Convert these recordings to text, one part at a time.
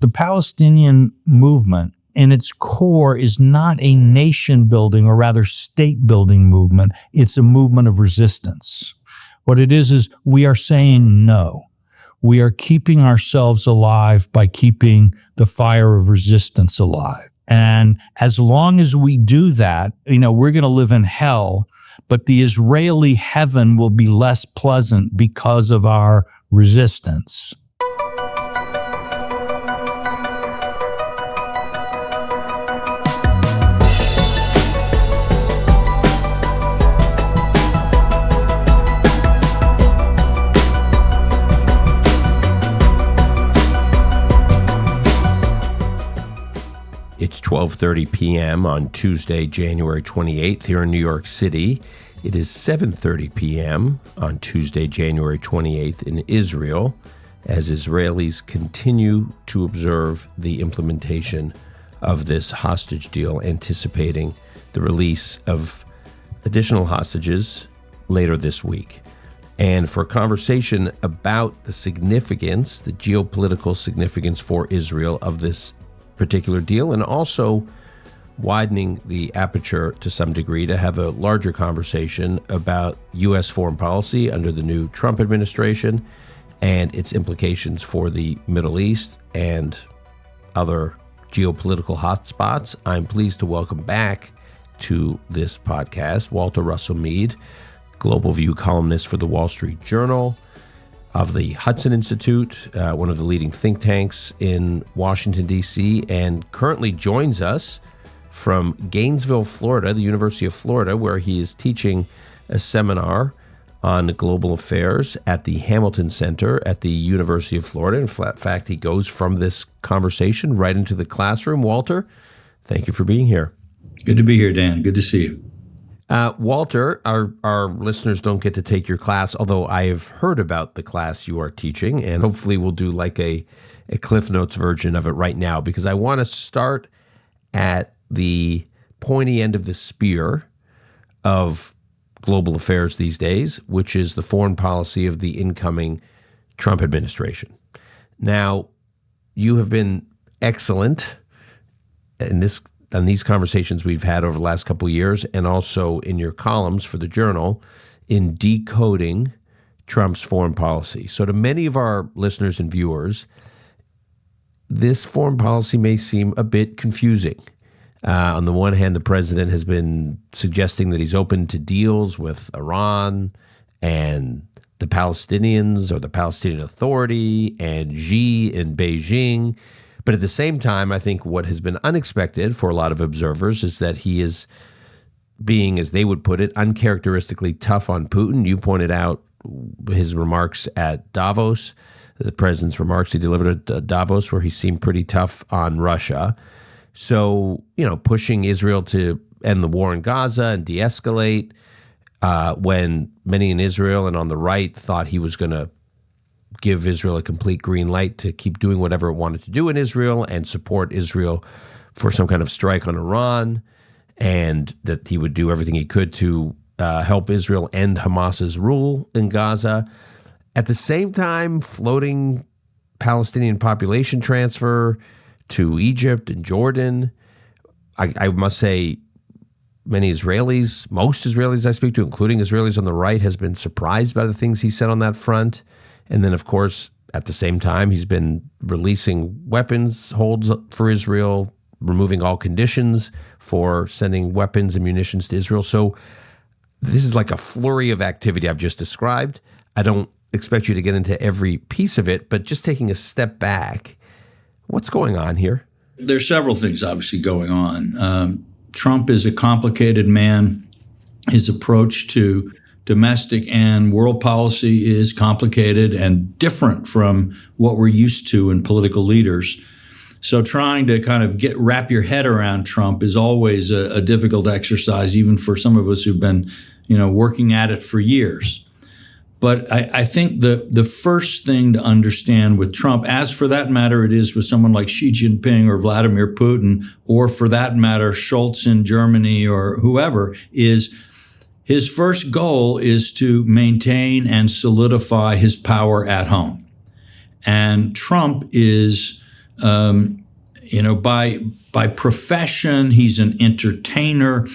The Palestinian movement in its core is not a nation building or rather state building movement. It's a movement of resistance. What it is we are saying no. We are keeping ourselves alive by keeping the fire of resistance alive. And as long as we do that, we're going to live in hell, but the Israeli heaven will be less pleasant because of our resistance. It's 12:30 p.m. on Tuesday, January 28th here in New York City. It is 7:30 p.m. on Tuesday, January 28th in Israel, as Israelis continue to observe the implementation of this hostage deal, anticipating the release of additional hostages later this week. And for a conversation about the significance, the geopolitical significance for Israel of this particular deal, and also widening the aperture to some degree to have a larger conversation about U.S. foreign policy under the new Trump administration and its implications for the Middle East and other geopolitical hotspots. I'm pleased to welcome back to this podcast Walter Russell Mead, Global View columnist for the Wall Street Journal, of the Hudson Institute, one of the leading think tanks in Washington, D.C., and currently joins us from Gainesville, Florida, the University of Florida, where he is teaching a seminar on global affairs at the Hamilton Center at the University of Florida. In fact, he goes from this conversation right into the classroom. Walter, thank you for being here. Good to be here, Dan. Good to see you. Walter, our listeners don't get to take your class, although I have heard about the class you are teaching, and hopefully we'll do like a Cliff Notes version of it right now, because I want to start at the pointy end of the spear of global affairs these days, which is the foreign policy of the incoming Trump administration. Now, you have been excellent in these conversations we've had over the last couple of years, and also in your columns for the Journal, in decoding Trump's foreign policy. So to many of our listeners and viewers, this foreign policy may seem a bit confusing. On the one hand, the president has been suggesting that he's open to deals with Iran and the Palestinians or the Palestinian Authority and Xi in Beijing. But at the same time, I think what has been unexpected for a lot of observers is that he is being, as they would put it, uncharacteristically tough on Putin. You pointed out his remarks at Davos, the president's remarks he delivered at Davos, where he seemed pretty tough on Russia. So, pushing Israel to end the war in Gaza and de-escalate, when many in Israel and on the right thought he was going to give Israel a complete green light to keep doing whatever it wanted to do in Israel and support Israel for some kind of strike on Iran, and that he would do everything he could to help Israel end Hamas's rule in Gaza. At the same time, floating Palestinian population transfer to Egypt and Jordan. I must say, most Israelis I speak to, including Israelis on the right, has been surprised by the things he said on that front. And then, of course, at the same time, he's been releasing weapons holds for Israel, removing all conditions for sending weapons and munitions to Israel. So this is like a flurry of activity I've just described. I don't expect you to get into every piece of it, but just taking a step back, what's going on here? There's several things obviously going on. Trump is a complicated man. His approach to domestic and world policy is complicated and different from what we're used to in political leaders. So trying to kind of wrap your head around Trump is always a difficult exercise, even for some of us who've been, working at it for years. But I think the first thing to understand with Trump, as for that matter it is with someone like Xi Jinping or Vladimir Putin, or for that matter Scholz in Germany or whoever, is his first goal is to maintain and solidify his power at home. And Trump is By profession, he's an entertainer.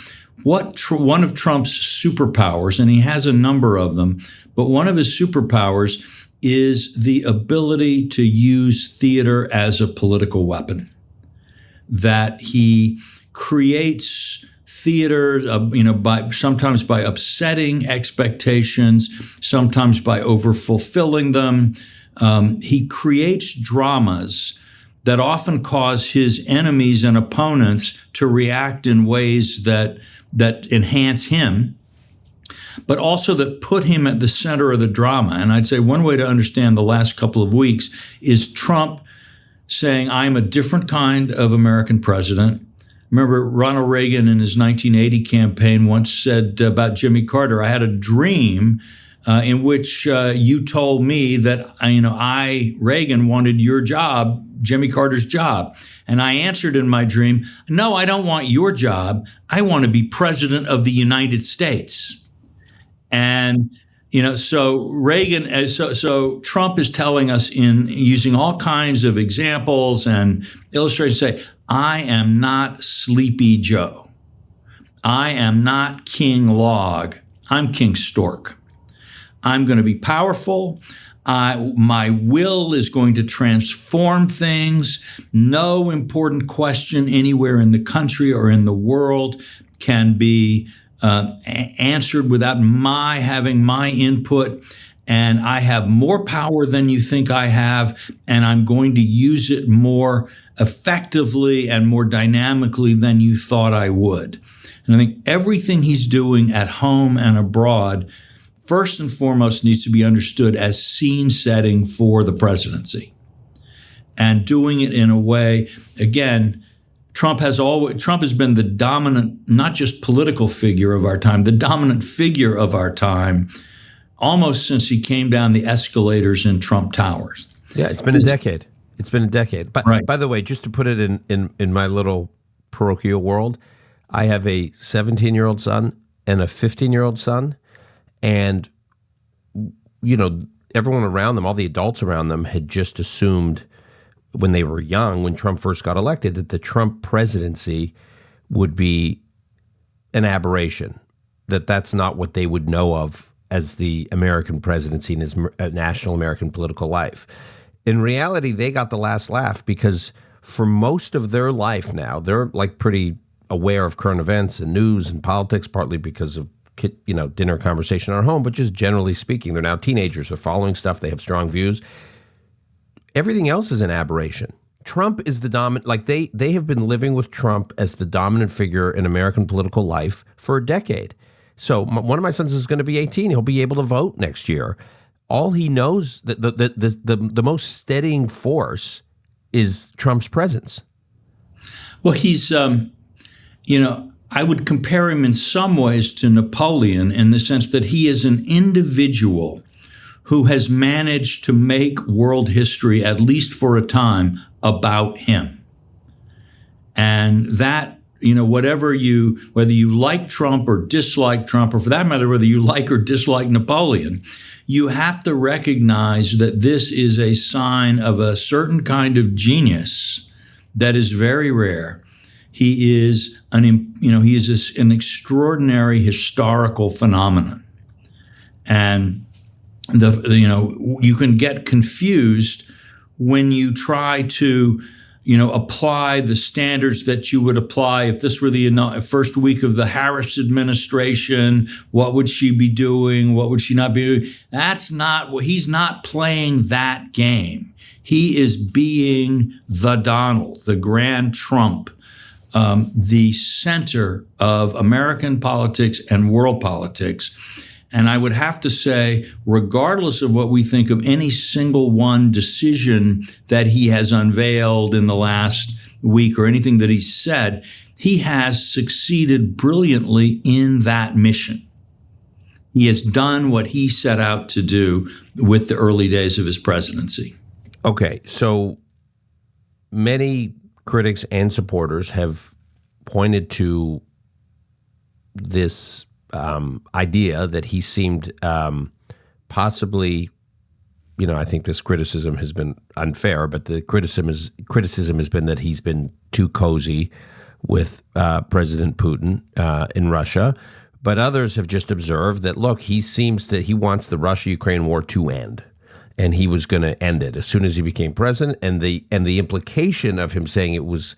One of Trump's superpowers, and he has a number of them, but one of his superpowers is the ability to use theater as a political weapon. That he creates theater, sometimes by upsetting expectations, sometimes by overfulfilling them. He creates dramas that often cause his enemies and opponents to react in ways that enhance him, but also that put him at the center of the drama. And I'd say one way to understand the last couple of weeks is Trump saying, I'm a different kind of American president. Remember, Ronald Reagan in his 1980 campaign once said about Jimmy Carter, I had a dream in which you told me that, Reagan, wanted your job, Jimmy Carter's job. And I answered in my dream, no, I don't want your job. I want to be president of the United States. And, so Reagan, so Trump is telling us in using all kinds of examples and illustrations, say, I am not Sleepy Joe. I am not King Log. I'm King Stork. I'm going to be powerful. My will is going to transform things. No important question anywhere in the country or in the world can be answered without my having my input. And I have more power than you think I have, and I'm going to use it more effectively and more dynamically than you thought I would. And I think everything he's doing at home and abroad, first and foremost, needs to be understood as scene setting for the presidency. And doing it in a way, again, Trump has been the dominant, not just political figure of our time, the dominant figure of our time, almost since he came down the escalators in Trump Towers. Yeah, it's been a decade. It's been a decade. But right. By the way, just to put it in my little parochial world, I have a 17-year-old son and a 15-year-old son. And, everyone around them, all the adults around them had just assumed when they were young, when Trump first got elected, that the Trump presidency would be an aberration, that's not what they would know of as the American presidency and his national American political life. In reality, they got the last laugh because for most of their life now, they're like pretty aware of current events and news and politics, partly because of dinner conversation at home, but just generally speaking, they're now teenagers. They're following stuff. They have strong views. Everything else is an aberration. Trump is the dominant, they have been living with Trump as the dominant figure in American political life for a decade. So one of my sons is going to be 18. He'll be able to vote next year. All he knows, the most steadying force is Trump's presence. Well, he's, I would compare him in some ways to Napoleon in the sense that he is an individual who has managed to make world history, at least for a time, about him. And that, whether you like Trump or dislike Trump, or for that matter, whether you like or dislike Napoleon, you have to recognize that this is a sign of a certain kind of genius that is very rare. He is an extraordinary historical phenomenon. And you can get confused when you try to, apply the standards that you would apply if this were the first week of the Harris administration. What would she be doing? What would she not be doing? That's not what he's not playing that game. He is being the Donald, the grand Trump, the center of American politics and world politics. And I would have to say, regardless of what we think of any single one decision that he has unveiled in the last week or anything that he said, he has succeeded brilliantly in that mission. He has done what he set out to do with the early days of his presidency. Okay, so many critics and supporters have pointed to this idea that he seemed possibly I think this criticism has been unfair, but the criticism has been that he's been too cozy with President Putin in Russia. But others have just observed that, look, he wants the Russia-Ukraine war to end, and he was going to end it as soon as he became president. And the implication of him saying he was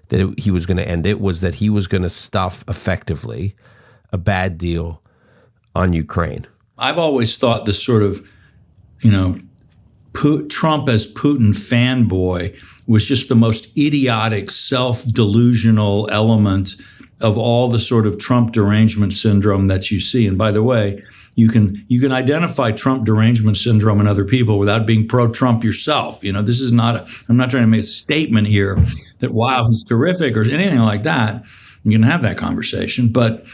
going to end it was that he was going to stuff effectively a bad deal on Ukraine. I've always thought this sort of, Trump as Putin fanboy was just the most idiotic, self-delusional element of all the sort of Trump derangement syndrome that you see. And by the way, you can identify Trump derangement syndrome in other people without being pro-Trump yourself. This is not I'm not trying to make a statement here that, wow, he's terrific or anything like that. You can have that conversation. But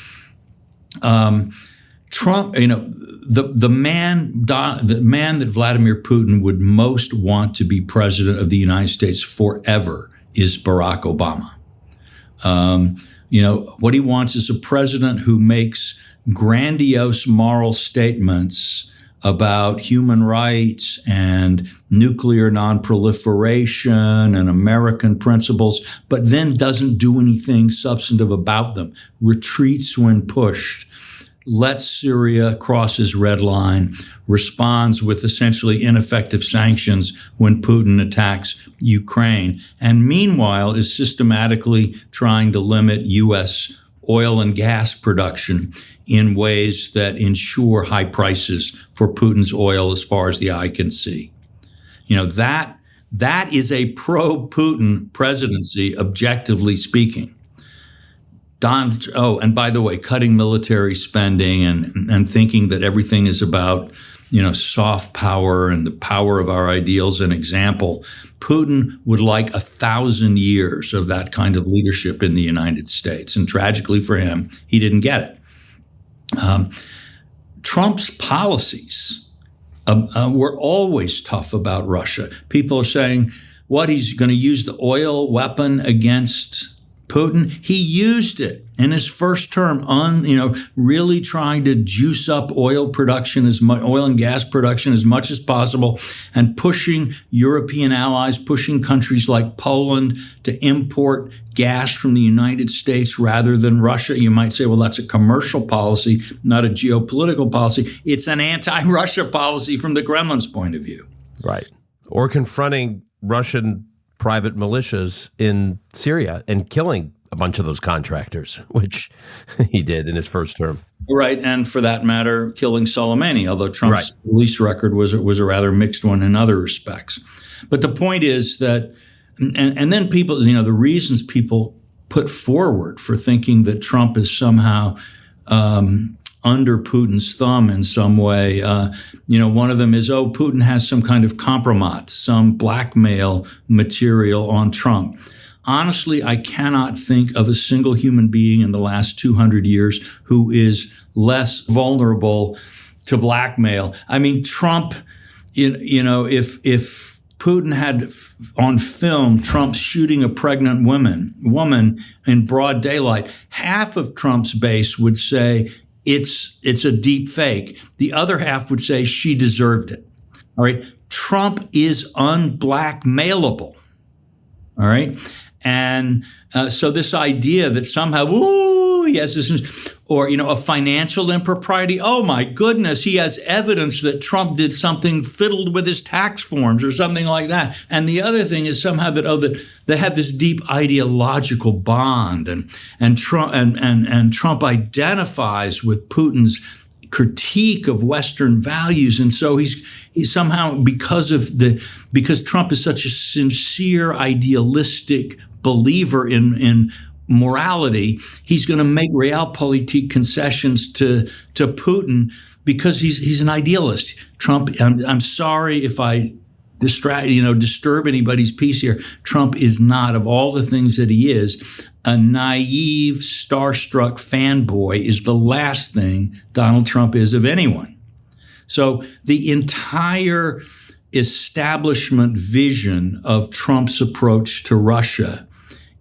Trump, the man that Vladimir Putin would most want to be president of the United States forever is Barack Obama. What he wants is a president who makes grandiose moral statements about human rights and nuclear nonproliferation and American principles, but then doesn't do anything substantive about them, retreats when pushed, lets Syria cross his red line, responds with essentially ineffective sanctions when Putin attacks Ukraine, and meanwhile is systematically trying to limit U.S. oil and gas production in ways that ensure high prices for Putin's oil as far as the eye can see. That is a pro-Putin presidency, objectively speaking. And by the way, cutting military spending and thinking that everything is about, soft power and the power of our ideals and example. Putin would like 1,000 years of that kind of leadership in the United States. And tragically for him, he didn't get it. Trump's policies were always tough about Russia. People are saying, he's going to use the oil weapon against Putin? He used it in his first term really trying to juice up oil and gas production as much as possible and pushing European allies, pushing countries like Poland to import gas from the United States rather than Russia. You might say, well, that's a commercial policy, not a geopolitical policy. It's an anti-Russia policy from the Kremlin's point of view. Right. Or confronting Russian private militias in Syria and killing a bunch of those contractors, which he did in his first term. Right, and for that matter, killing Soleimani, although Trump's police record was a rather mixed one in other respects. But the point is that, and then people, the reasons people put forward for thinking that Trump is somehow under Putin's thumb in some way. One of them is, Putin has some kind of compromise, some blackmail material on Trump. Honestly, I cannot think of a single human being in the last 200 years who is less vulnerable to blackmail. I mean, Trump, if Putin had on film Trump shooting a pregnant woman in broad daylight, half of Trump's base would say, it's a deep fake. The other half would say she deserved it. All right. Trump is unblackmailable. All right. And so this idea that somehow, he has this, or, a financial impropriety. Oh, my goodness. He has evidence that Trump did something, fiddled with his tax forms or something like that. And the other thing is somehow that they have this deep ideological bond, and Trump identifies with Putin's critique of Western values. And so he's somehow, because Trump is such a sincere, idealistic believer in morality, he's going to make realpolitik concessions to Putin because he's an idealist. Trump, I'm sorry if I disturb anybody's peace here. Trump is not, of all the things that he is, a naive, starstruck fanboy is the last thing Donald Trump is of anyone. So the entire establishment vision of Trump's approach to Russia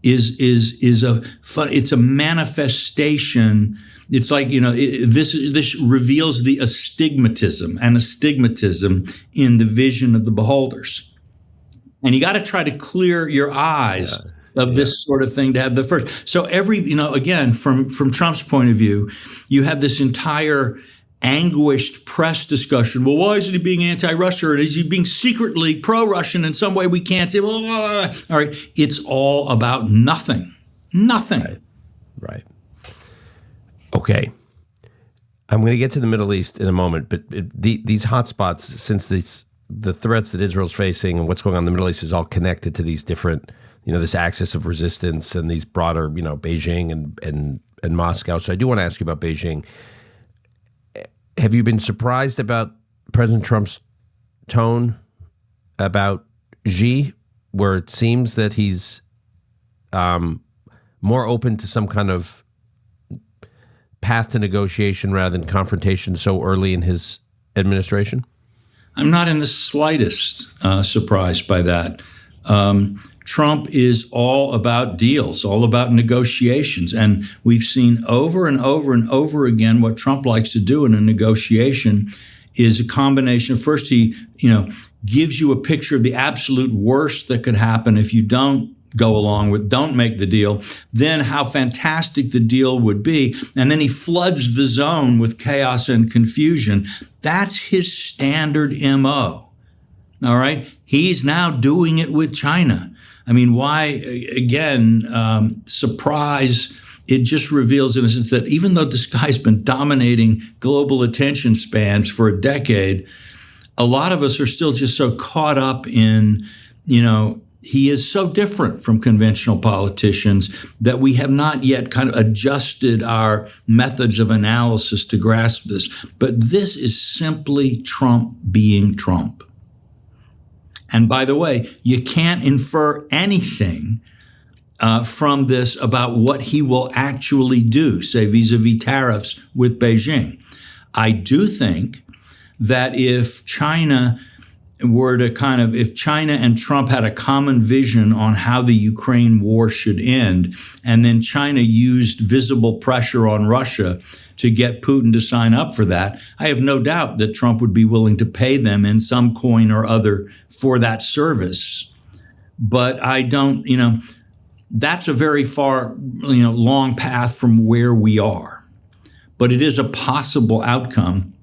is a fun. It's a manifestation. It's like, this reveals the astigmatism in the vision of the beholders. And you got to try to clear your eyes of this sort of thing to have the first. So again, from Trump's point of view, you have this entire anguished press discussion. Well, why isn't he being anti-Russia? Or is he being secretly pro-Russian in some way we can't see? All right. It's all about nothing. Nothing. Right. Okay. I'm going to get to the Middle East in a moment, but these hotspots, since the threats that Israel's facing and what's going on in the Middle East is all connected to these different, this axis of resistance and these broader, Beijing and Moscow. So I do want to ask you about Beijing. Have you been surprised about President Trump's tone about Xi, where it seems that he's more open to some kind of path to negotiation rather than confrontation so early in his administration? I'm not in the slightest surprised by that. Trump is all about deals, all about negotiations. And we've seen over and over and over again what Trump likes to do in a negotiation is a combination. First, he, gives you a picture of the absolute worst that could happen if you don't don't make the deal, then how fantastic the deal would be. And then he floods the zone with chaos and confusion. That's his standard MO. All right. He's now doing it with China. I mean, why, again, surprise? It just reveals, in a sense, that even though this guy's been dominating global attention spans for a decade, a lot of us are still just so caught up in, he is so different from conventional politicians that we have not yet kind of adjusted our methods of analysis to grasp this. But this is simply Trump being Trump. And by the way, you can't infer anything from this about what he will actually do, say, vis-a-vis tariffs with Beijing. I do think that if China and Trump had a common vision on how the Ukraine war should end, and then China used visible pressure on Russia to get Putin to sign up for that, I have no doubt that Trump would be willing to pay them in some coin or other for that service. But I don't, that's a very far, long path from where we are. But it is a possible outcome.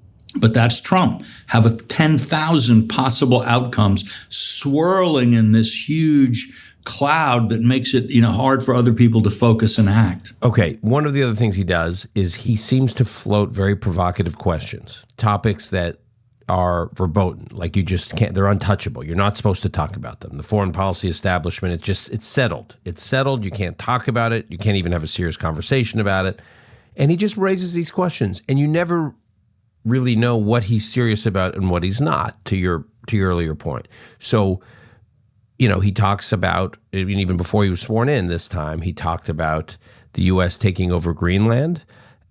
But that's Trump. Have 10,000 possible outcomes swirling in this huge cloud that makes it, hard for other people to focus and act. Okay. One of the other things he does is he seems to float very provocative questions, topics that are verboten, like you just can't, they're untouchable. You're not supposed to talk about them. The foreign policy establishment, it's settled. It's settled. You can't talk about it. You can't even have a serious conversation about it. And he just raises these questions, and you never really know what he's serious about and what he's not, to your earlier point. So, he talks about, even before he was sworn in this time, he talked about the U.S. taking over Greenland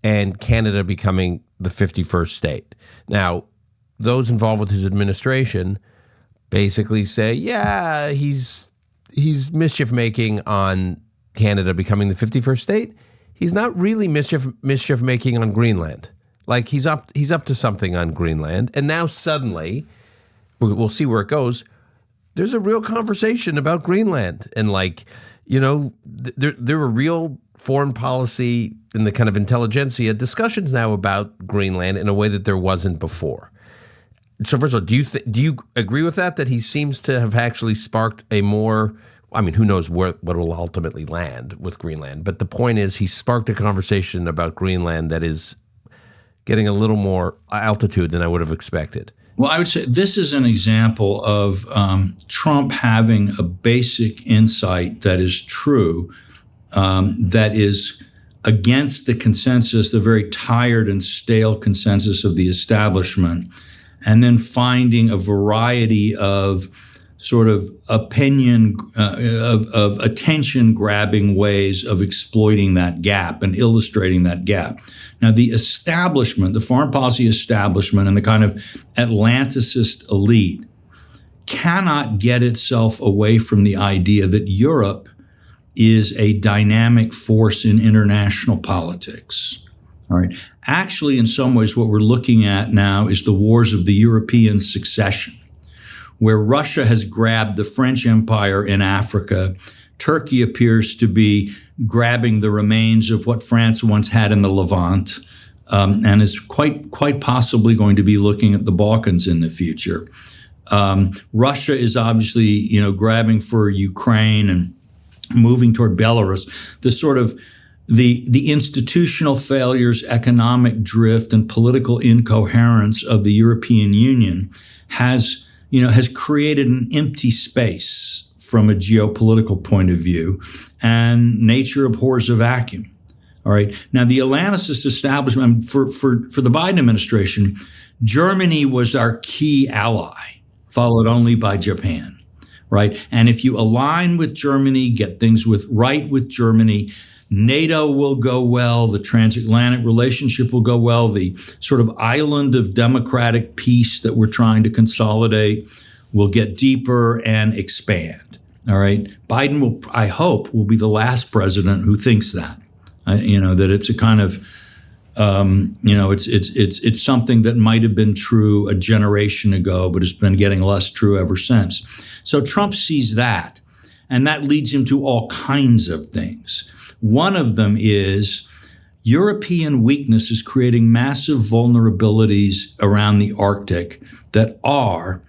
and Canada becoming the 51st state. Now, those involved with his administration basically say, yeah, he's mischief-making on Canada becoming the 51st state. He's not really mischief-making on Greenland. Like he's up to something on Greenland, and now suddenly, we'll see where it goes. There's a real conversation about Greenland, and there are real foreign policy and the kind of intelligentsia discussions now about Greenland in a way that there wasn't before. So first of all, do you agree with that? That he seems to have actually sparked a more, who knows what will ultimately land with Greenland, but the point is he sparked a conversation about Greenland that is getting a little more altitude than I would have expected. Well, I would say this is an example of Trump having a basic insight that is true, that is against the consensus, the very tired and stale consensus of the establishment, and then finding a variety of sort of opinion, of attention-grabbing ways of exploiting that gap and illustrating that gap. Now, the establishment, the foreign policy establishment and the kind of Atlanticist elite cannot get itself away from the idea that Europe is a dynamic force in international politics. All right. Actually, in some ways, what we're looking at now is the wars of the European succession, where Russia has grabbed the French Empire in Africa. Turkey appears to be grabbing the remains of what France once had in the Levant, and is quite possibly going to be looking at the Balkans in the future. Russia is obviously, grabbing for Ukraine and moving toward Belarus. The sort of the institutional failures, economic drift, and political incoherence of the European Union has created an empty space from a geopolitical point of view, and nature abhors a vacuum. All right. Now, the Atlanticist establishment for the Biden administration, Germany was our key ally, followed only by Japan. Right. And if you align with Germany, get things right with Germany, NATO will go well, the transatlantic relationship will go well, the sort of island of democratic peace that we're trying to consolidate will get deeper and expand. All right. Biden will, I hope, will be the last president who thinks that, that it's a kind of, it's something that might have been true a generation ago, but has been getting less true ever since. So Trump sees that, and that leads him to all kinds of things. One of them is European weakness is creating massive vulnerabilities around the Arctic that are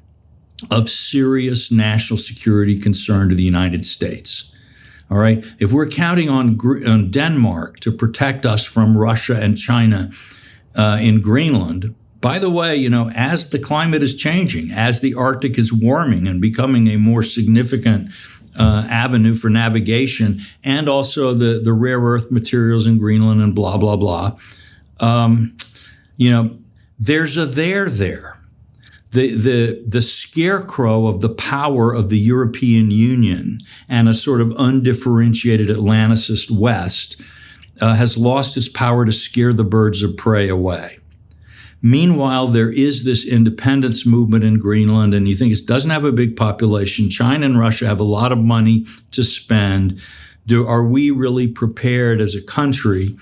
of serious national security concern to the United States. All right. If we're counting on Denmark to protect us from Russia and China in Greenland, by the way, as the climate is changing, as the Arctic is warming and becoming a more significant avenue for navigation, and also the rare earth materials in Greenland and blah, blah, blah, there's a there. The scarecrow of the power of the European Union and a sort of undifferentiated Atlanticist West has lost its power to scare the birds of prey away. Meanwhile, there is this independence movement in Greenland, and you think it doesn't have a big population. China and Russia have a lot of money to spend. Are we really prepared as a country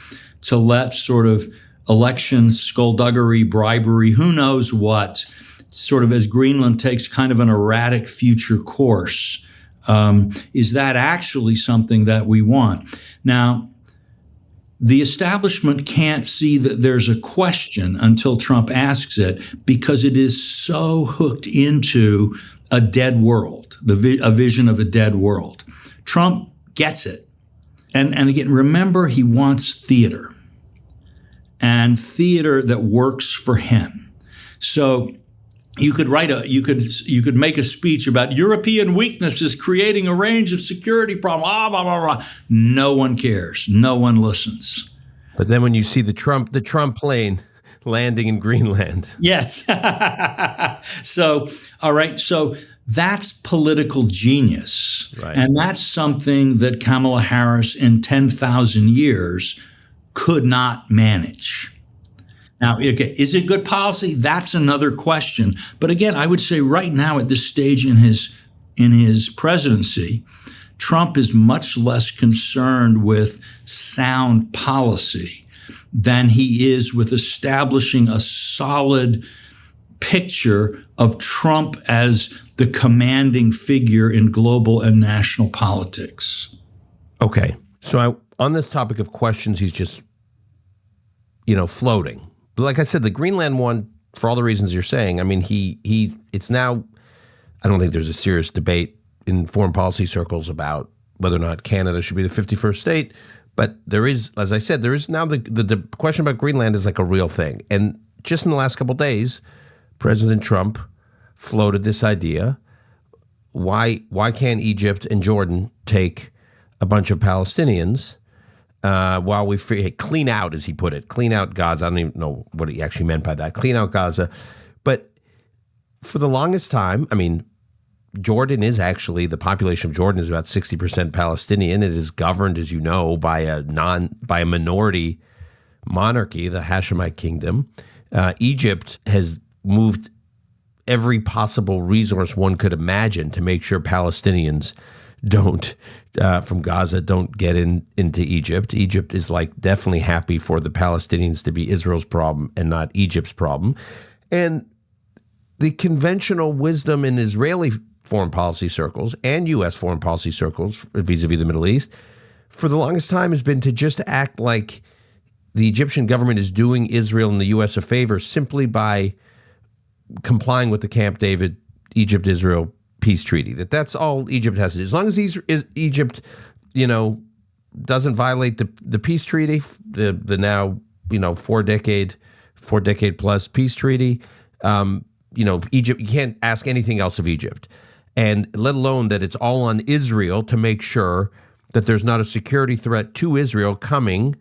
to let sort of elections, skullduggery, bribery, who knows what, sort of as Greenland takes kind of an erratic future course? Is that actually something that we want? Now, the establishment can't see that there's a question until Trump asks it, because it is so hooked into a dead world, a vision of a dead world. Trump gets it. And again, remember, he wants theater, and theater that works for him. So you could make a speech about European weakness is creating a range of security problems. Blah, blah, blah, blah. No one cares. No one listens. But then when you see the Trump plane landing in Greenland. Yes. So, all right. So that's political genius. Right. And that's something that Kamala Harris in 10,000 years could not manage. Now, okay, is it good policy? That's another question. But again, I would say right now at this stage in his presidency, Trump is much less concerned with sound policy than he is with establishing a solid picture of Trump as the commanding figure in global and national politics. Okay. So on this topic of questions, he's just, floating. But like I said, the Greenland one, for all the reasons you're saying, I mean, it's now, I don't think there's a serious debate in foreign policy circles about whether or not Canada should be the 51st state. But there is, as I said, there is now the question about Greenland is like a real thing. And just in the last couple of days, President Trump floated this idea. Why can't Egypt and Jordan take a bunch of Palestinians while we clean out, as he put it, clean out Gaza? I don't even know what he actually meant by that. Clean out Gaza. But for the longest time, I mean, Jordan is actually, the population of Jordan is about 60% Palestinian. It is governed, as you know, by a minority monarchy, the Hashemite kingdom. Egypt has moved every possible resource one could imagine to make sure Palestinians from Gaza don't get into Egypt. Egypt is like definitely happy for the Palestinians to be Israel's problem and not Egypt's problem. And the conventional wisdom in Israeli foreign policy circles and U.S. foreign policy circles vis-a-vis the Middle East for the longest time has been to just act like the Egyptian government is doing Israel and the U.S. a favor simply by complying with the Camp David Egypt-Israel peace treaty. That's all Egypt has to do. As long as Egypt, doesn't violate the peace treaty, the now, 4-decade plus peace treaty, Egypt, you can't ask anything else of Egypt. And let alone that it's all on Israel to make sure that there's not a security threat to Israel coming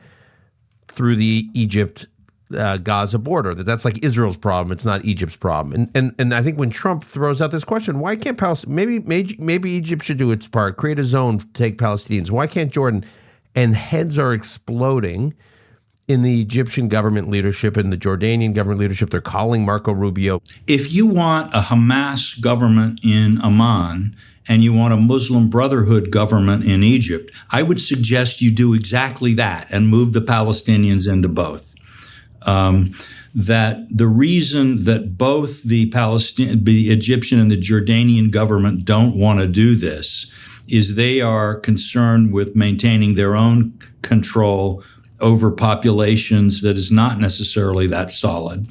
through the Egypt-Gaza border. That's like Israel's problem. It's not Egypt's problem. And I think when Trump throws out this question, why can't Palestine? Maybe Egypt should do its part, create a zone to take Palestinians. Why can't Jordan? And heads are exploding in the Egyptian government leadership and the Jordanian government leadership. They're calling Marco Rubio. If you want a Hamas government in Amman and you want a Muslim Brotherhood government in Egypt, I would suggest you do exactly that and move the Palestinians into both. That the reason that both the Egyptian and the Jordanian government don't want to do this is they are concerned with maintaining their own control over populations that is not necessarily that solid.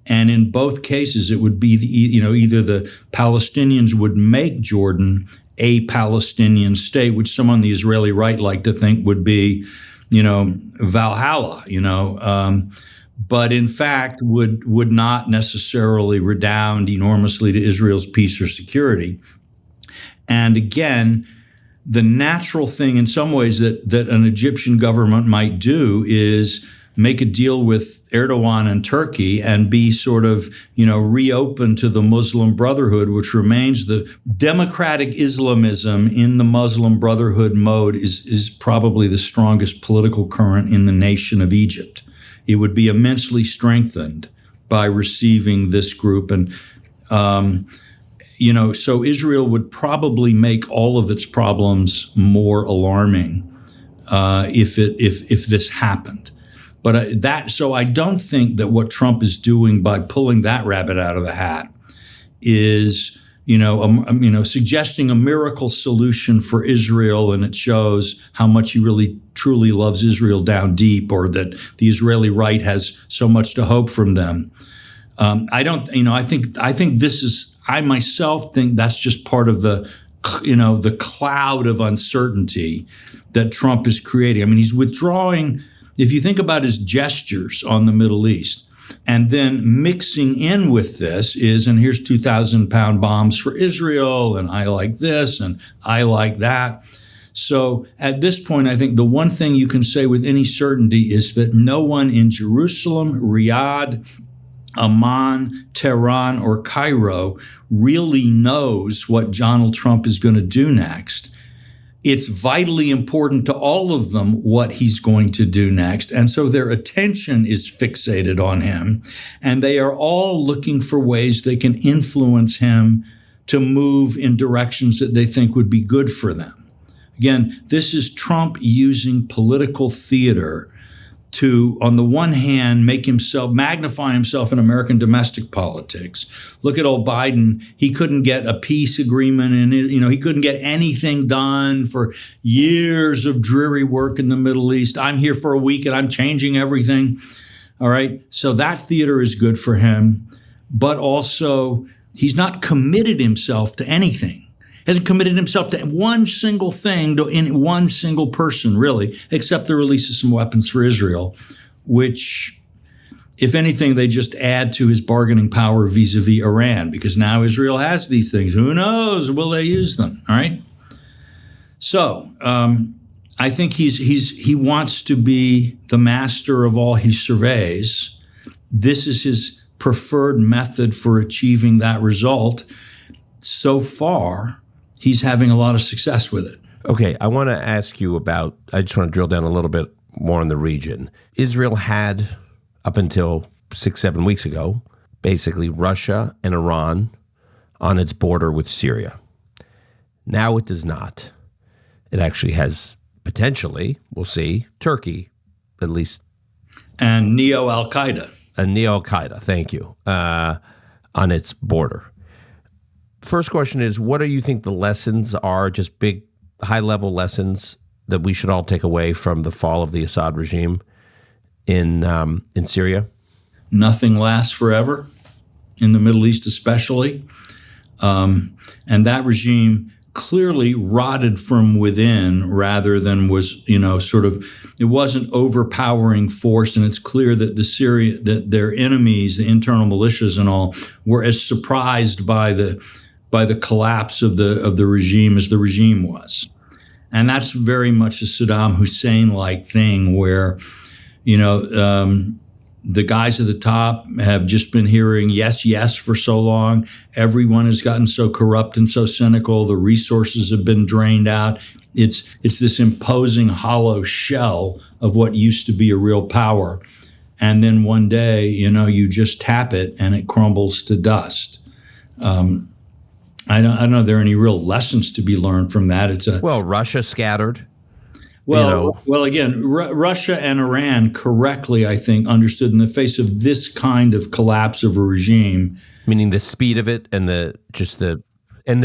And in both cases, it would be either the Palestinians would make Jordan a Palestinian state, which some on the Israeli right like to think would be, Valhalla, but in fact would not necessarily redound enormously to Israel's peace or security. And again, the natural thing in some ways that an Egyptian government might do is make a deal with Erdogan and Turkey and be sort of, reopened to the Muslim Brotherhood, which remains the democratic Islamism in the Muslim Brotherhood mode is probably the strongest political current in the nation of Egypt. It would be immensely strengthened by receiving this group. And, so Israel would probably make all of its problems more alarming if this happened. But so I don't think that what Trump is doing by pulling that rabbit out of the hat is, suggesting a miracle solution for Israel, and it shows how much he really truly loves Israel down deep, or that the Israeli right has so much to hope from them. I myself think that's just part of the cloud of uncertainty that Trump is creating. I mean, he's withdrawing. If you think about his gestures on the Middle East, and then mixing in with this is, and here's 2,000-pound bombs for Israel, and I like this, and I like that. So at this point, I think the one thing you can say with any certainty is that no one in Jerusalem, Riyadh, Amman, Tehran, or Cairo really knows what Donald Trump is going to do next. It's vitally important to all of them what he's going to do next. And so their attention is fixated on him. And they are all looking for ways they can influence him to move in directions that they think would be good for them. Again, this is Trump using political theater to, on the one hand, magnify himself in American domestic politics. Look at old Biden. He couldn't get a peace agreement, and he couldn't get anything done for years of dreary work in the Middle East. I'm here for a week and I'm changing everything. All right. So that theater is good for him, but also he's not committed himself to anything. Hasn't committed himself to one single thing, in one single person, really, except the release of some weapons for Israel, which, if anything, they just add to his bargaining power vis-a-vis Iran, because now Israel has these things. Who knows? Will they use them? All right. So I think he wants to be the master of all he surveys. This is his preferred method for achieving that result. So far, he's having a lot of success with it. Okay, I want to ask you I just want to drill down a little bit more on the region. Israel had, up until 6-7 weeks ago, basically Russia and Iran on its border with Syria. Now it does not. It actually has potentially, we'll see, Turkey, at least. And neo-Al-Qaeda. And neo-Al-Qaeda, thank you, on its border. First question is, what do you think the lessons are, just big, high-level lessons that we should all take away from the fall of the Assad regime in Syria? Nothing lasts forever, in the Middle East especially. And that regime clearly rotted from within rather than was, it wasn't overpowering force. And it's clear that that their enemies, the internal militias and all, were as surprised by the collapse of the regime as the regime was. And that's very much a Saddam Hussein-like thing where, the guys at the top have just been hearing yes, yes for so long. Everyone has gotten so corrupt and so cynical. The resources have been drained out. It's this imposing hollow shell of what used to be a real power. And then one day, you just tap it and it crumbles to dust. I don't know if there are any real lessons to be learned from that. Well, Russia scattered. Well, again, Russia and Iran correctly, I think, understood in the face of this kind of collapse of a regime. Meaning the speed of it and the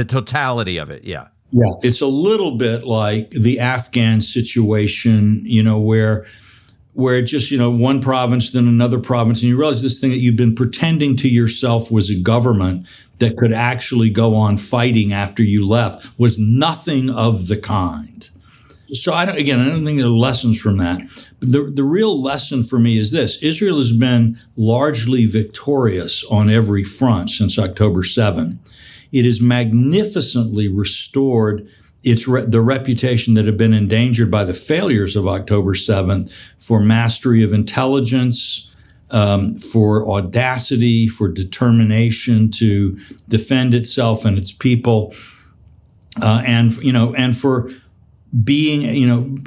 totality of it, yeah. Yeah, it's a little bit like the Afghan situation, where just, one province, then another province, and you realize this thing that you've been pretending to yourself was a government that could actually go on fighting after you left was nothing of the kind. So I don't think there are lessons from that. But the real lesson for me is this: Israel has been largely victorious on every front since October 7. It has magnificently restored the reputation that had been endangered by the failures of October 7 for mastery of intelligence, for audacity, for determination to defend itself and its people, and for being,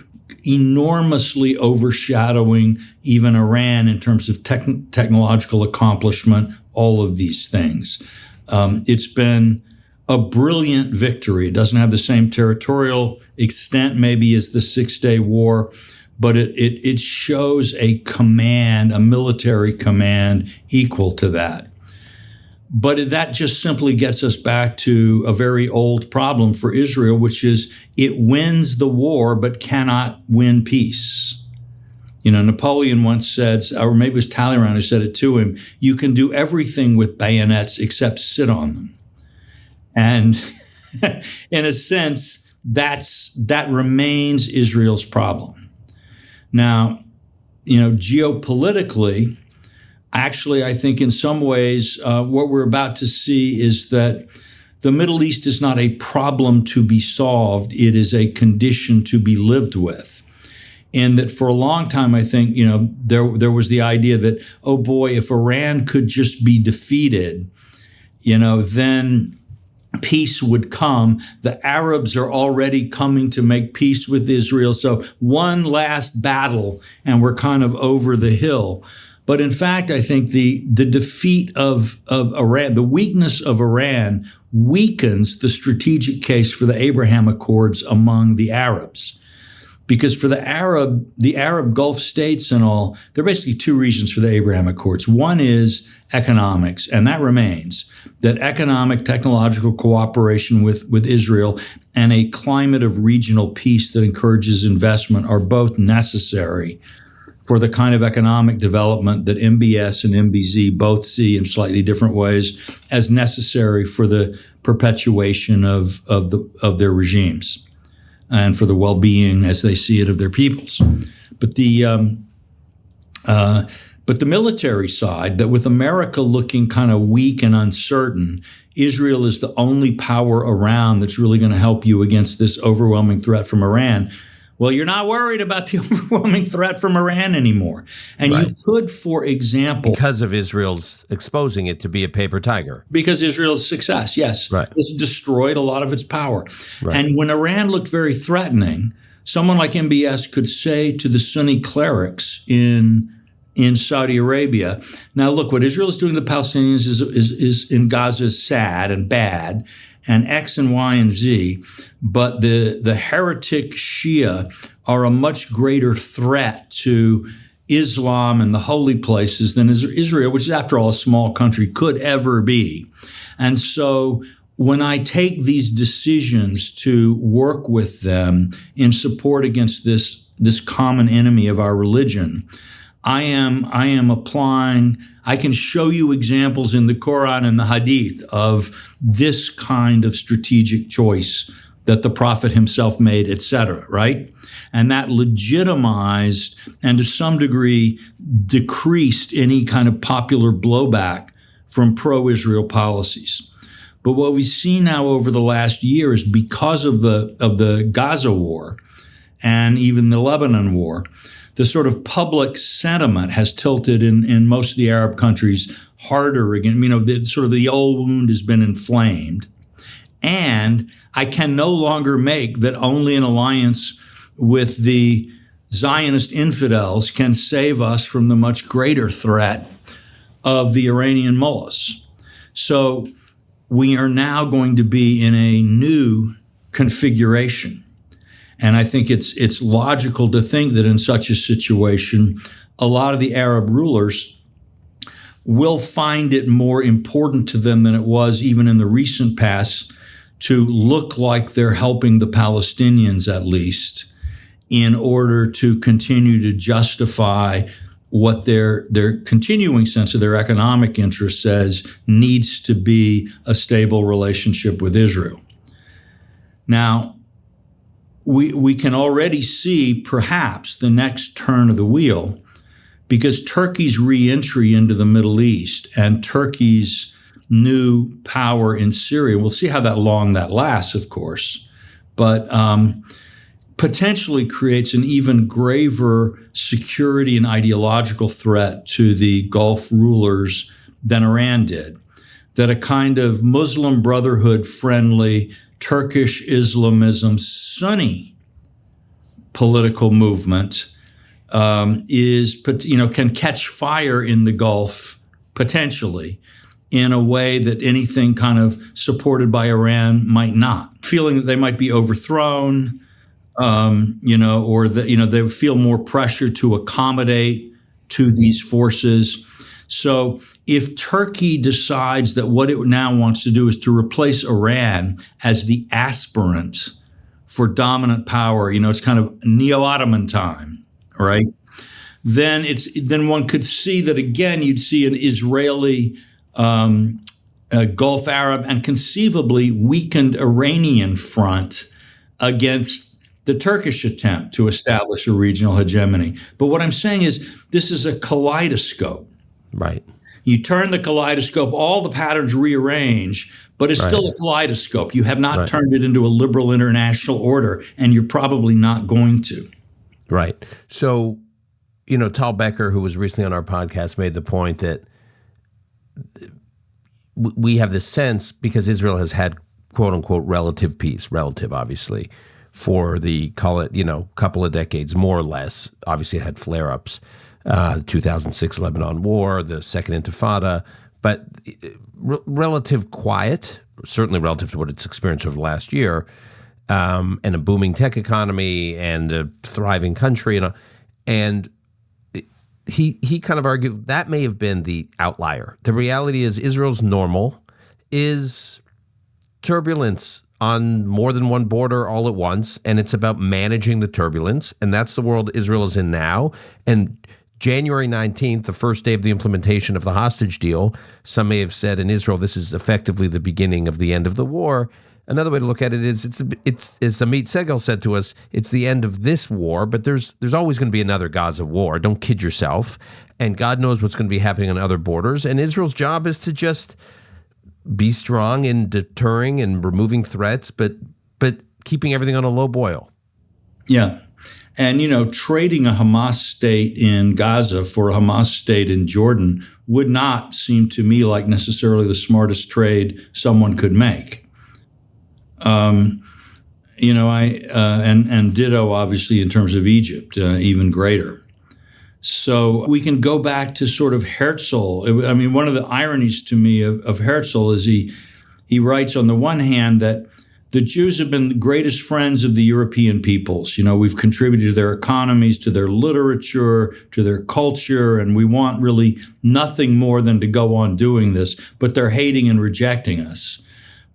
enormously overshadowing even Iran in terms of technological accomplishment, all of these things. It's been a brilliant victory. It doesn't have the same territorial extent maybe as the Six-Day War, but it shows a military command equal to that. But that just simply gets us back to a very old problem for Israel, which is it wins the war but cannot win peace. Napoleon once said, or maybe it was Talleyrand who said it to him, you can do everything with bayonets except sit on them. And in a sense, that remains Israel's problem. Now, geopolitically, actually, I think in some ways, what we're about to see is that the Middle East is not a problem to be solved. It is a condition to be lived with. And that for a long time, I think, there was the idea that, oh boy, if Iran could just be defeated, then peace would come. The Arabs are already coming to make peace with Israel. So one last battle and we're kind of over the hill. But in fact, I think the defeat of Iran, the weakness of Iran, weakens the strategic case for the Abraham Accords among the Arabs. Because for the Arab Gulf states and all, there are basically two reasons for the Abraham Accords. One is economics, and that remains, that economic, technological cooperation with Israel and a climate of regional peace that encourages investment are both necessary for the kind of economic development that MBS and MBZ both see in slightly different ways as necessary for the perpetuation of their regimes and for the well-being, as they see it, of their peoples. But the military side, that with America looking kind of weak and uncertain, Israel is the only power around that's really going to help you against this overwhelming threat from Iran. Well, you're not worried about the overwhelming threat from Iran anymore. And right. You could, for example... Because of Israel's exposing it to be a paper tiger. Because Israel's success, yes. Right. It's destroyed a lot of its power. Right. And when Iran looked very threatening, someone like MBS could say to the Sunni clerics in Saudi Arabia, now look, what Israel is doing to the Palestinians is in Gaza is sad and bad. and X and Y and Z, but the heretic Shia are a much greater threat to Islam and the holy places than Israel, which is, after all, a small country, could ever be. And so when I take these decisions to work with them in support against this common enemy of our religion, I am applying. I can show you examples in the Quran and the Hadith of this kind of strategic choice that the Prophet himself made, etc., right? And that legitimized and to some degree decreased any kind of popular blowback from pro-Israel policies. But what we see now over the last year is, because of the Gaza war and even the Lebanon war, the sort of public sentiment has tilted in most of the Arab countries harder again. The old wound has been inflamed. And I can no longer make that only an alliance with the Zionist infidels can save us from the much greater threat of the Iranian mullahs. So we are now going to be in a new configuration. And I think it's logical to think that in such a situation, a lot of the Arab rulers will find it more important to them than it was even in the recent past to look like they're helping the Palestinians, at least, in order to continue to justify what their continuing sense of their economic interest says needs to be a stable relationship with Israel. Now, we can already see perhaps the next turn of the wheel, because Turkey's re-entry into the Middle East and Turkey's new power in Syria, we'll see how long that lasts, of course, but potentially creates an even graver security and ideological threat to the Gulf rulers than Iran did. That a kind of Muslim Brotherhood-friendly Turkish Islamism Sunni political movement can catch fire in the Gulf potentially in a way that anything kind of supported by Iran might not. Feeling that they might be overthrown, or that they feel more pressure to accommodate to these forces. So if Turkey decides that what it now wants to do is to replace Iran as the aspirant for dominant power, it's kind of neo-Ottoman time, right? Then one could see that again. You'd see an Israeli, Gulf Arab, and conceivably weakened Iranian front against the Turkish attempt to establish a regional hegemony. But what I'm saying is this is a kaleidoscope. Right. You turn the kaleidoscope, all the patterns rearrange, but it's still a kaleidoscope. You have not turned it into a liberal international order, and you're probably not going to. Right. So, Tal Becker, who was recently on our podcast, made the point that we have this sense, because Israel has had, quote unquote, relative peace, obviously, for the, couple of decades, more or less. Obviously, it had flare-ups. The 2006 Lebanon War, the Second Intifada, but relative quiet, certainly relative to what it's experienced over the last year, and a booming tech economy and a thriving country. And he kind of argued that may have been the outlier. The reality is Israel's normal is turbulence on more than one border all at once, and it's about managing the turbulence, and that's the world Israel is in now. And January 19th, the first day of the implementation of the hostage deal, some may have said in Israel this is effectively the beginning of the end of the war. Another way to look at it is it's as Amit Segal said to us, it's the end of this war, but there's always going to be another Gaza war. Don't kid yourself. And God knows what's going to be happening on other borders. And Israel's job is to just be strong in deterring and removing threats, but keeping everything on a low boil. Yeah. And, trading a Hamas state in Gaza for a Hamas state in Jordan would not seem to me like necessarily the smartest trade someone could make. And ditto, obviously, in terms of Egypt, even greater. So we can go back to sort of Herzl. I mean, one of the ironies to me of Herzl is he he writes on the one hand that the Jews have been the greatest friends of the European peoples. We've contributed to their economies, to their literature, to their culture, and we want really nothing more than to go on doing this, but they're hating and rejecting us.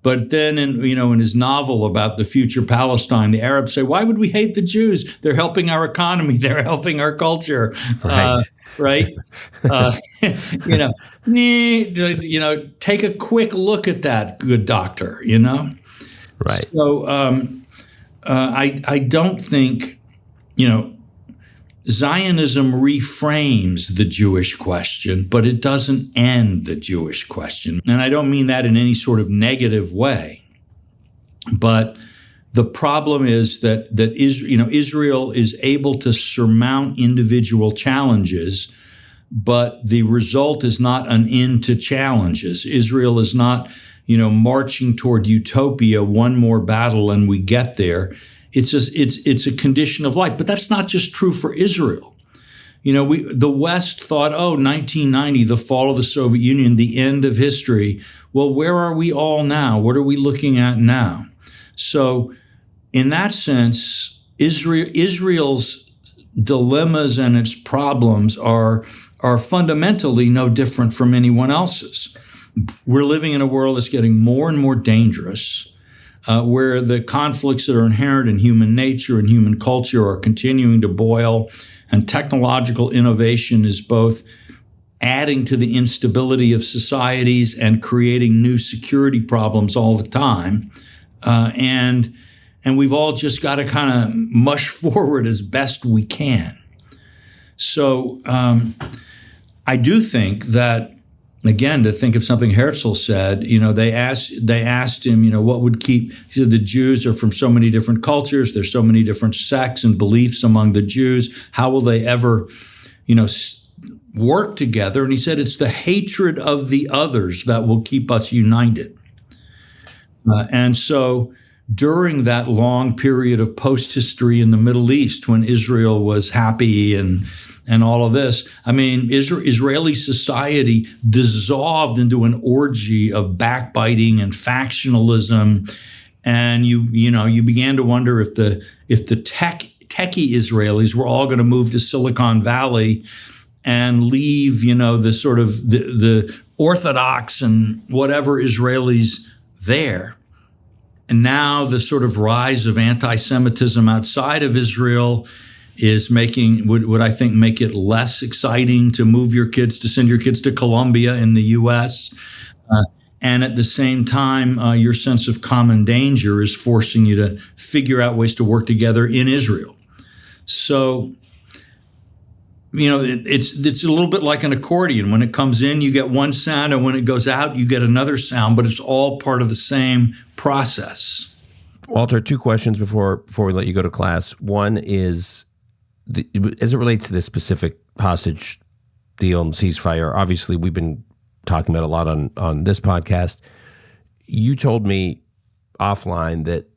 But then in his novel about the future Palestine, the Arabs say, why would we hate the Jews? They're helping our economy. They're helping our culture. Right. Right. Take a quick look at that, good doctor, Right. So I don't think, Zionism reframes the Jewish question, but it doesn't end the Jewish question. And I don't mean that in any sort of negative way. But the problem is that Israel is able to surmount individual challenges, but the result is not an end to challenges. Israel is not marching toward utopia, one more battle and we get there. It's a condition of life, but that's not just true for Israel. The West thought, 1990, the fall of the Soviet Union, the end of history. Well, where are we all now? What are we looking at now? So in that sense, Israel's dilemmas and its problems are fundamentally no different from anyone else's. We're living in a world that's getting more and more dangerous, where the conflicts that are inherent in human nature and human culture are continuing to boil, and technological innovation is both adding to the instability of societies and creating new security problems all the time. And we've all just got to kind of mush forward as best we can. So I do think that, again, to think of something Herzl said, they asked him, what would keep, he said, the Jews are from so many different cultures, there's so many different sects and beliefs among the Jews, how will they ever, work together? And he said, it's the hatred of the others that will keep us united. And so during that long period of post-history in the Middle East, when Israel was happy and all of this, Israeli society dissolved into an orgy of backbiting and factionalism, and you began to wonder if the techie Israelis were all going to move to Silicon Valley and leave the sort of the Orthodox and whatever Israelis there. And now the sort of rise of anti-Semitism outside of Israel is would I think make it less exciting to send your kids to Columbia in the U.S. And at the same time, your sense of common danger is forcing you to figure out ways to work together in Israel. So, it's a little bit like an accordion. When it comes in, you get one sound, and when it goes out, you get another sound, but it's all part of the same process. Walter, two questions before we let you go to class. One is, as it relates to this specific hostage deal and ceasefire, obviously we've been talking about a lot on this podcast. You told me offline that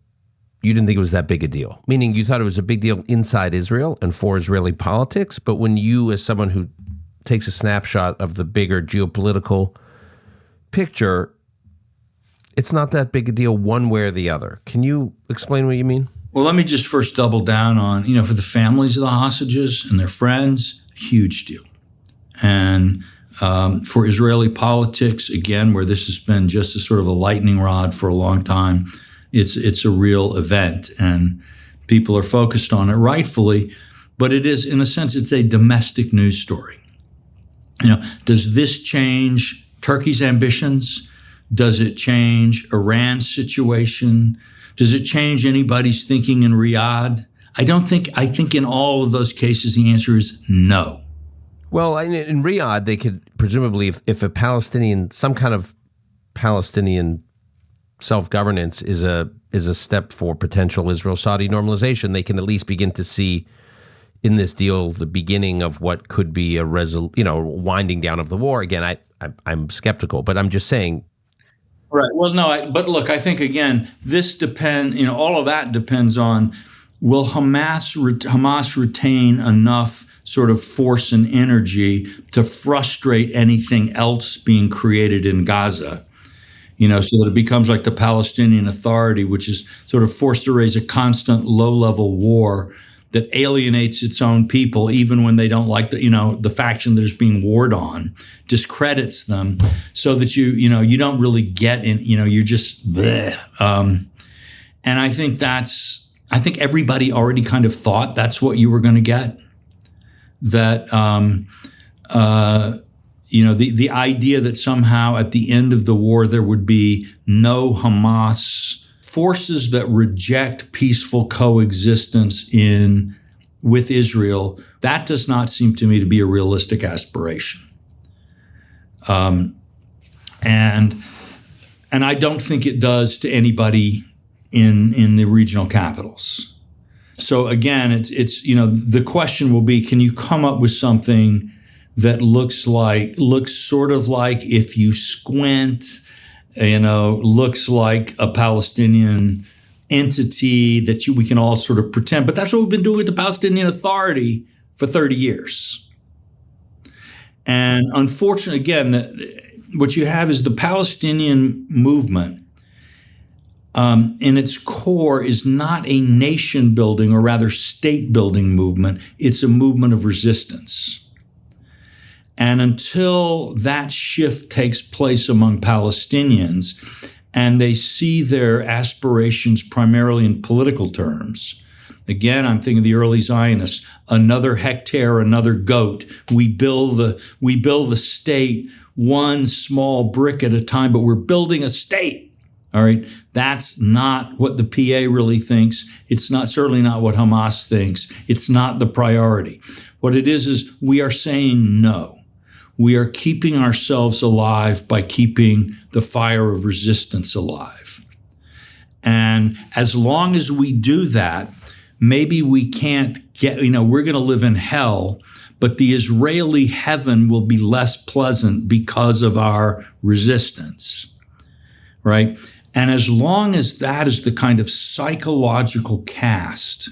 you didn't think it was that big a deal, meaning you thought it was a big deal inside Israel and for Israeli politics. But when you, as someone who takes a snapshot of the bigger geopolitical picture, it's not that big a deal one way or the other. Can you explain what you mean? Well, let me just first double down on, for the families of the hostages and their friends, huge deal. And for Israeli politics, again, where this has been just a sort of a lightning rod for a long time, it's a real event, and people are focused on it rightfully, but it is, in a sense, it's a domestic news story. Does this change Turkey's ambitions? Does it change Iran's situation? Does it change anybody's thinking in Riyadh? I think in all of those cases, the answer is no. Well, in Riyadh, they could presumably, if a Palestinian, some kind of Palestinian self-governance is a step for potential Israel-Saudi normalization, they can at least begin to see in this deal the beginning of what could be a winding down of the war. Again, I'm skeptical, but I'm just saying. Right. Well, no, but look, I think, again, all of that depends on, will Hamas retain enough sort of force and energy to frustrate anything else being created in Gaza? so that it becomes like the Palestinian Authority, which is sort of forced to raise a constant low-level war that alienates its own people, even when they don't like the faction that is being warred on, discredits them, so that you don't really get in, you're just bleh. And I think everybody already kind of thought that's what you were going to get. That the idea that somehow at the end of the war there would be no Hamas, forces that reject peaceful coexistence with Israel, that does not seem to me to be a realistic aspiration. And I don't think it does to anybody in the regional capitals. So again, it's the question will be, can you come up with something that looks sort of like, if you squint, looks like a Palestinian entity that we can all sort of pretend. But that's what we've been doing with the Palestinian Authority for 30 years. And unfortunately, again, what you have is the Palestinian movement in its core is not a nation building, or rather state building movement. It's a movement of resistance. And until that shift takes place among Palestinians and they see their aspirations primarily in political terms, again, I'm thinking of the early Zionists, another hectare, another goat. We build the state one small brick at a time, but we're building a state. All right, that's not what the PA really thinks. It's certainly not what Hamas thinks. It's not the priority. What it is we are saying no. We are keeping ourselves alive by keeping the fire of resistance alive. And as long as we do that, maybe we can't we're going to live in hell, but the Israeli heaven will be less pleasant because of our resistance, right? And as long as that is the kind of psychological cast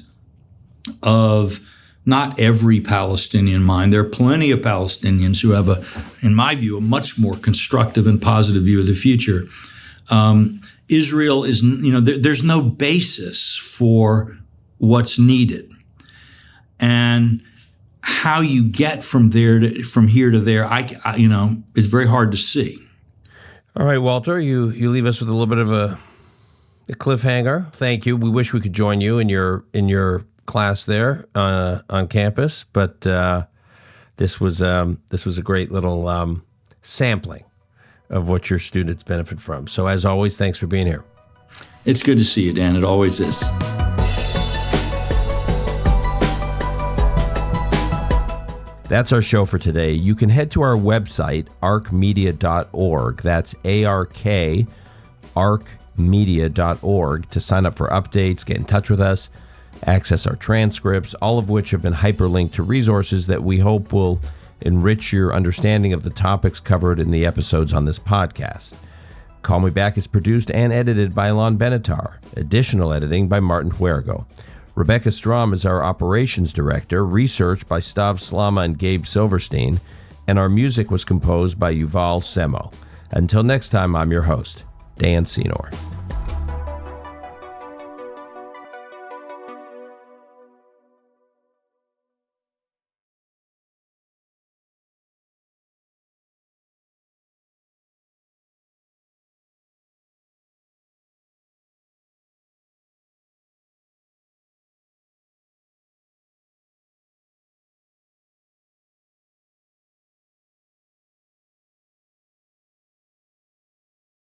of not every Palestinian mind, there are plenty of Palestinians who have in my view, a much more constructive and positive view of the future. Israel is, there's no basis for what's needed. And how you get from here to there, it's very hard to see. All right, Walter, you leave us with a little bit of a cliffhanger. Thank you. We wish we could join you in your class there on campus, but this was a great little sampling of what your students benefit from. So as always, thanks for being here. It's good to see you, Dan. It always is. That's our show for today. You can head to our website, arcmedia.org. That's ARK, arcmedia.org, to sign up for updates, get in touch with us, access our transcripts, all of which have been hyperlinked to resources that we hope will enrich your understanding of the topics covered in the episodes on this podcast. Call Me Back is produced and edited by Alon Benatar. Additional editing by Martin Huergo. Rebecca Strom is our operations director, research by Stav Slama and Gabe Silverstein, and our music was composed by Yuval Semo. Until next time, I'm your host, Dan Senor.